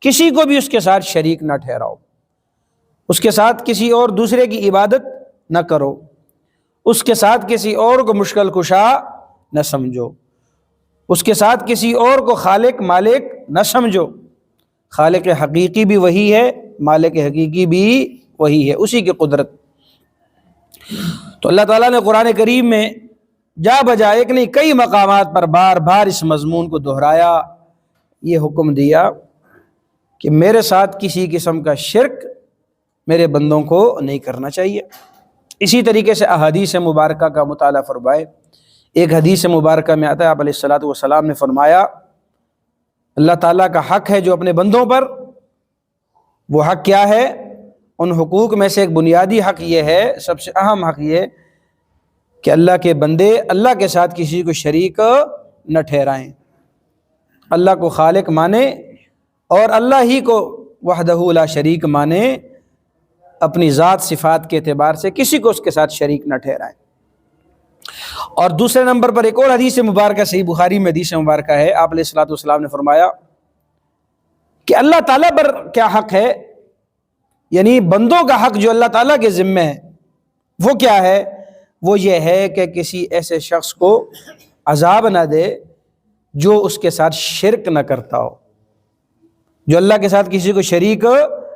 کسی کو بھی اس کے ساتھ شریک نہ ٹھہراؤ، اس کے ساتھ کسی اور دوسرے کی عبادت نہ کرو، اس کے ساتھ کسی اور کو مشکل کشا نہ سمجھو، اس کے ساتھ کسی اور کو خالق مالک نہ سمجھو۔ خالق حقیقی بھی وہی ہے، مالک حقیقی بھی وہی ہے، اسی کی قدرت۔ تو اللہ تعالیٰ نے قرآن کریم میں جا بجا ایک نہیں کئی مقامات پر بار بار اس مضمون کو دہرایا، یہ حکم دیا کہ میرے ساتھ کسی قسم کا شرک میرے بندوں کو نہیں کرنا چاہیے۔ اسی طریقے سے احادیث مبارکہ کا مطالعہ فرمائے۔ ایک حدیث مبارکہ میں آتا ہے، آپ علیہ الصلوۃ والسلام نے فرمایا اللہ تعالیٰ کا حق ہے جو اپنے بندوں پر، وہ حق کیا ہے؟ ان حقوق میں سے ایک بنیادی حق یہ ہے، سب سے اہم حق یہ کہ اللہ کے بندے اللہ کے ساتھ کسی کو شریک نہ ٹھہرائیں، اللہ کو خالق مانیں اور اللہ ہی کو وحدہ لا شریک مانیں، اپنی ذات صفات کے اعتبار سے کسی کو اس کے ساتھ شریک نہ ٹھہرائیں۔ اور دوسرے نمبر پر ایک اور حدیث مبارکہ صحیح بخاری میں حدیث مبارکہ ہے، آپ علیہ الصلوۃ والسلام نے فرمایا کہ اللہ تعالیٰ پر کیا حق ہے، یعنی بندوں کا حق جو اللہ تعالیٰ کے ذمہ ہے وہ کیا ہے؟ وہ یہ ہے کہ کسی ایسے شخص کو عذاب نہ دے جو اس کے ساتھ شرک نہ کرتا ہو، جو اللہ کے ساتھ کسی کو شریک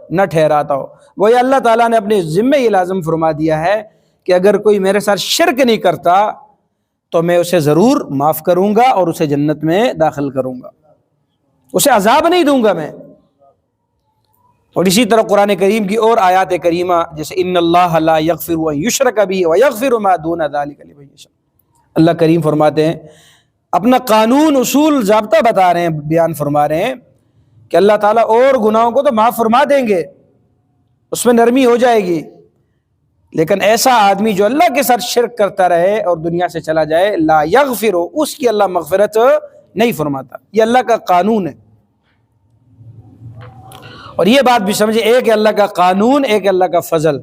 نہ ٹھہراتا ہو۔ وہ اللہ تعالیٰ نے اپنے ذمہ یہ لازم فرما دیا ہے کہ اگر کوئی میرے ساتھ شرک نہیں کرتا تو میں اسے ضرور معاف کروں گا اور اسے جنت میں داخل کروں گا، اسے عذاب نہیں دوں گا میں۔ اور اسی طرح قرآن کریم کی اور آیات کریمہ جیسے ان اللہ لا یغفر ان یشرک بہ ویغفر ما دون ذلک لمن یشاء، اللہ کریم فرماتے ہیں، اپنا قانون اصول ضابطہ بتا رہے ہیں، بیان فرما رہے ہیں کہ اللہ تعالیٰ اور گناہوں کو تو معاف فرما دیں گے، اس میں نرمی ہو جائے گی، لیکن ایسا آدمی جو اللہ کے ساتھ شرک کرتا رہے اور دنیا سے چلا جائے، لا یغفر، اس کی اللہ مغفرت نہیں فرماتا۔ یہ اللہ کا قانون ہے۔ اور یہ بات بھی سمجھے، ایک ہے اللہ کا قانون، ایک ہے اللہ کا فضل۔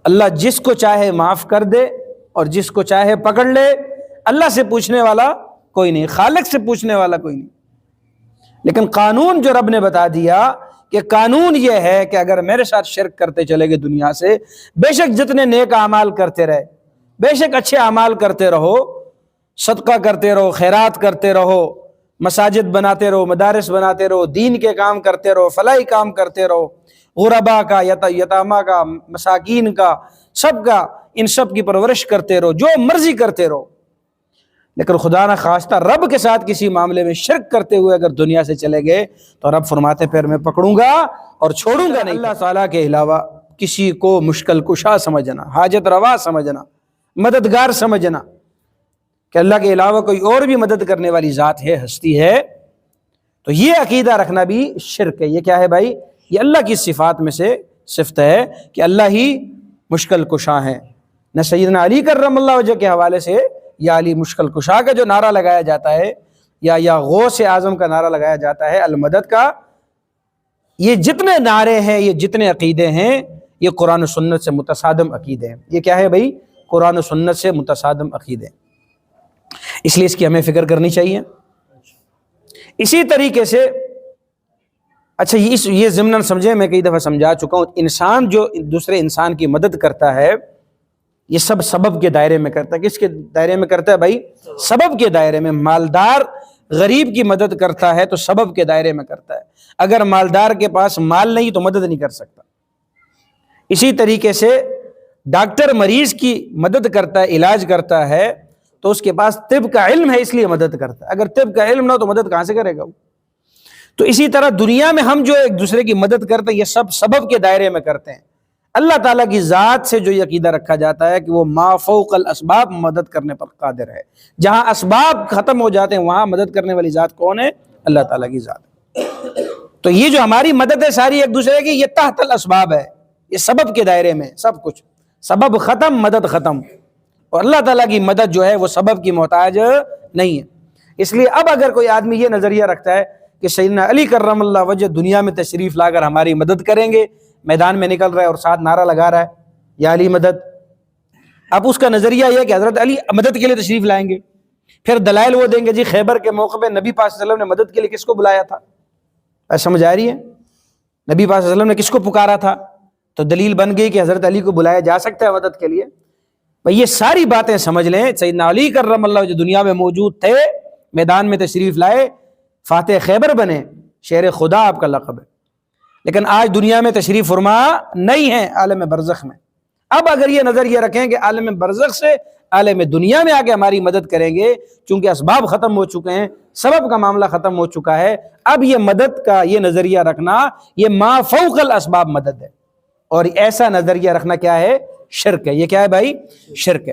اللہ جس کو چاہے معاف کر دے اور جس کو چاہے پکڑ لے، اللہ سے پوچھنے والا کوئی نہیں، خالق سے پوچھنے والا کوئی نہیں۔ لیکن قانون جو رب نے بتا دیا کہ قانون یہ ہے کہ اگر میرے ساتھ شرک کرتے چلے گئے دنیا سے، بے شک جتنے نیک اعمال کرتے رہے، بے شک اچھے اعمال کرتے رہو، صدقہ کرتے رہو، خیرات کرتے رہو، مساجد بناتے رہو، مدارس بناتے رہو، دین کے کام کرتے رہو، فلاحی کام کرتے رہو، غربا کا، یتامہ کا، مساکین کا، سب کا، ان سب کی پرورش کرتے رہو، جو مرضی کرتے رہو، لیکن خدا نہ خواستہ رب کے ساتھ کسی معاملے میں شرک کرتے ہوئے اگر دنیا سے چلے گئے تو رب فرماتے پھر میں پکڑوں گا اور چھوڑوں گا نہیں۔ اللہ تعالیٰ کے علاوہ کسی کو مشکل کشا سمجھنا، حاجت روا سمجھنا، مددگار سمجھنا کہ اللہ کے علاوہ کوئی اور بھی مدد کرنے والی ذات ہے، ہستی ہے، تو یہ عقیدہ رکھنا بھی شرک ہے۔ یہ کیا ہے بھائی؟ یہ اللہ کی صفات میں سے صفت ہے کہ اللہ ہی مشکل کشا ہے۔ نہ سیدنا علی کرم اللہ وجہ کے حوالے سے یا علی مشکل کشا کا جو نعرہ لگایا جاتا ہے یا غوث اعظم کا نعرہ لگایا جاتا ہے، المدد کا، یہ جتنے نعرے ہیں، یہ جتنے عقیدے ہیں، یہ قرآن و سنت سے متصادم عقیدے ہیں۔ یہ کیا ہے بھائی؟ قرآن و سنت سے متصادم عقیدے، اس لیے اس کی ہمیں فکر کرنی چاہیے۔ اسی طریقے سے اچھا یہ ضمن سمجھے، میں کئی دفعہ سمجھا چکا ہوں، انسان جو دوسرے انسان کی مدد کرتا ہے یہ سب سبب کے دائرے میں کرتا ہے۔ کس کے دائرے میں کرتا ہے بھائی؟ سبب کے دائرے میں۔ مالدار غریب کی مدد کرتا ہے تو سبب کے دائرے میں کرتا ہے، اگر مالدار کے پاس مال نہیں تو مدد نہیں کر سکتا۔ اسی طریقے سے ڈاکٹر مریض کی مدد کرتا ہے، علاج کرتا ہے تو اس کے پاس طب کا علم ہے، اس لیے مدد کرتا ہے، اگر طب کا علم نہ ہو تو مدد کہاں سے کرے گا وہ؟ تو اسی طرح دنیا میں ہم جو ایک دوسرے کی مدد کرتے ہیں یہ سب سبب کے دائرے میں کرتے ہیں۔ اللہ تعالیٰ کی ذات سے جو عقیدہ رکھا جاتا ہے کہ وہ ما فوق الاسباب مدد کرنے پر قادر ہے، جہاں اسباب ختم ہو جاتے ہیں وہاں مدد کرنے والی ذات کون ہے؟ اللہ تعالیٰ کی ذات۔ تو یہ جو ہماری مدد ہے ساری ایک دوسرے کی، یہ تحت الاسباب ہے، یہ سبب کے دائرے میں سب کچھ، سبب ختم مدد ختم، اور اللہ تعالیٰ کی مدد جو ہے وہ سبب کی محتاج نہیں ہے۔ اس لیے اب اگر کوئی آدمی یہ نظریہ رکھتا ہے کہ سیدنا علی کرم اللہ وجہ دنیا میں تشریف لا کر ہماری مدد کریں گے، میدان میں نکل رہا ہے اور ساتھ نعرہ لگا رہا ہے یا علی مدد، اب اس کا نظریہ یہ ہے کہ حضرت علی مدد کے لیے تشریف لائیں گے، پھر دلائل وہ دیں گے جی خیبر کے موقع پہ نبی پاک صلی اللہ علیہ وسلم نے مدد کے لیے کس کو بلایا تھا، سمجھ آ رہی ہے؟ نبی پاک صلی اللہ علیہ وسلم نے کس کو پکارا تھا؟ تو دلیل بن گئی کہ حضرت علی کو بلایا جا سکتا ہے مدد کے لیے. بھئی یہ ساری باتیں سمجھ لیں. سیدنا علی کرم اللہ جو دنیا میں موجود تھے، میدان میں تشریف لائے، فاتح خیبر بنے، شیر خدا آپ کا لقب ہے، لیکن آج دنیا میں تشریف فرما نہیں ہے، عالم برزخ میں. اب اگر یہ نظریہ رکھیں کہ عالم برزخ سے عالم دنیا میں آ کے ہماری مدد کریں گے، چونکہ اسباب ختم ہو چکے ہیں، سبب کا معاملہ ختم ہو چکا ہے، اب یہ مدد کا یہ نظریہ رکھنا یہ ما فوق الاسباب مدد ہے، اور ایسا نظریہ رکھنا کیا ہے؟ شرک ہے. یہ کیا ہے بھائی؟ شرک ہے.